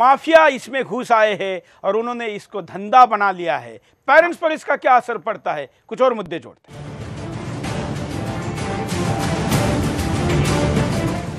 Mafia इसमें घुस आए हैं और उन्होंने इसको धंधा बना लिया है। पेरेंट्स पर इसका क्या असर पड़ता है, कुछ और मुद्दे जोड़ते हैं।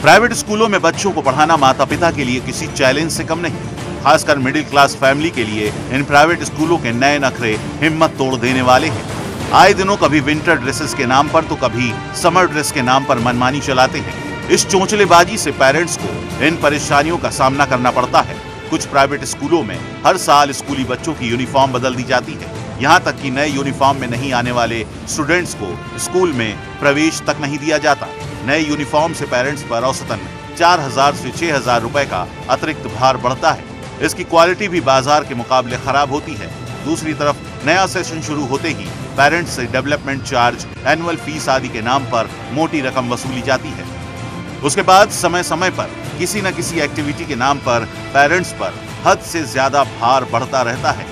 प्राइवेट स्कूलों में बच्चों को पढ़ाना माता पिता के लिए किसी चैलेंज से कम नहीं। खासकर मिडिल क्लास फैमिली के लिए इन प्राइवेट स्कूलों के नए नखरे हिम्मत तोड़ देने वाले हैं। आए दिनों कभी विंटर ड्रेसेस के नाम पर तो कभी समर ड्रेस के नाम पर मनमानी चलाते हैं। इस चोंचलेबाजी से पेरेंट्स को इन परेशानियों का सामना करना पड़ता है। कुछ प्राइवेट स्कूलों में हर साल स्कूली बच्चों की यूनिफॉर्म बदल दी जाती है। यहाँ तक कि नए यूनिफॉर्म में नहीं आने वाले स्टूडेंट्स को स्कूल में प्रवेश तक नहीं दिया जाता। नए यूनिफॉर्म से पेरेंट्स पर औसतन 4000 से 6000 रुपए का अतिरिक्त भार बढ़ता है। इसकी क्वालिटी भी बाजार के मुकाबले खराब होती है। दूसरी तरफ नया सेशन शुरू होते ही पेरेंट्स से डेवलपमेंट चार्ज, एनुअल फीस आदि के नाम पर मोटी रकम वसूली जाती है। उसके बाद समय समय पर किसी न किसी एक्टिविटी के नाम पर पेरेंट्स पर हद से ज्यादा भार बढ़ता रहता है।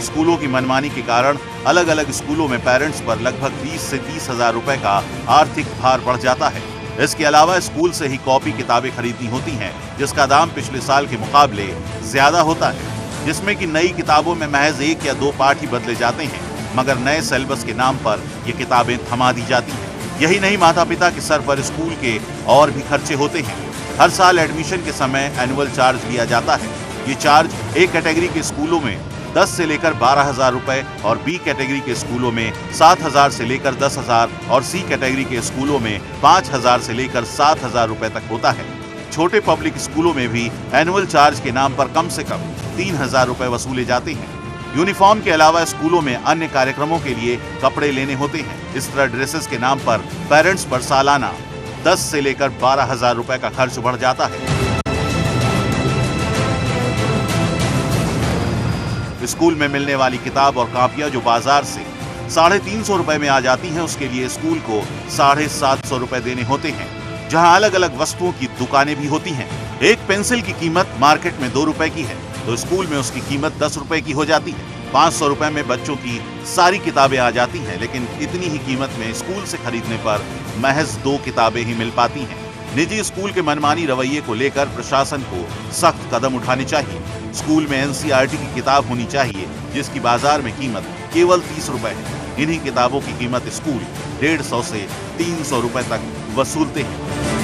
स्कूलों की मनमानी के कारण अलग अलग स्कूलों में पेरेंट्स पर लगभग 20 से 30,000 रुपए का आर्थिक भार बढ़ जाता है। इसके अलावा स्कूल से ही कॉपी किताबें खरीदनी होती हैं, जिसका दाम पिछले साल के मुकाबले ज्यादा होता है, जिसमें कि नई किताबों में महज 1 या 2 पाठ ही बदले जाते हैं, मगर नए सिलेबस के नाम पर ये किताबें थमा दी जाती हैं। यही नहीं, माता पिता के सर पर स्कूल के और भी खर्चे होते हैं। हर साल एडमिशन के समय एनुअल चार्ज लिया जाता है। ये चार्ज ए कैटेगरी के स्कूलों में 10 से लेकर 12,000 रुपए और बी कैटेगरी के स्कूलों में 7,000 से लेकर 10,000 और सी कैटेगरी के स्कूलों में 5,000 से लेकर 7,000 रुपए तक होता है। छोटे पब्लिक स्कूलों में भी एनुअल चार्ज के नाम पर कम से कम 3,000 रुपए वसूले जाते हैं। यूनिफॉर्म के अलावा स्कूलों में अन्य कार्यक्रमों के लिए कपड़े लेने होते हैं। इस तरह ड्रेसेस के नाम पर पेरेंट्स पर सालाना 10 से लेकर 12,000 रुपए का खर्च बढ़ जाता है। स्कूल में मिलने वाली किताब और कापियां जो बाजार से 350 रुपए में आ जाती हैं, उसके लिए स्कूल को 750 रुपए देने होते हैं। जहां अलग अलग वस्तुओं की दुकानें भी होती हैं। एक पेंसिल की कीमत मार्केट में 2 रुपए की है तो स्कूल में उसकी कीमत 10 रुपए की हो जाती है। 500 रुपए में बच्चों की सारी किताबें आ जाती हैं, लेकिन इतनी ही कीमत में स्कूल से खरीदने पर महज 2 किताबें ही मिल पाती हैं। निजी स्कूल के मनमानी रवैये को लेकर प्रशासन को सख्त कदम उठाने चाहिए। स्कूल में एनसीईआरटी की किताब होनी चाहिए, जिसकी बाजार में कीमत केवल 30 रुपए है। इन्हीं किताबों की कीमत स्कूल 150 से 300 रुपए तक वसूलते हैं।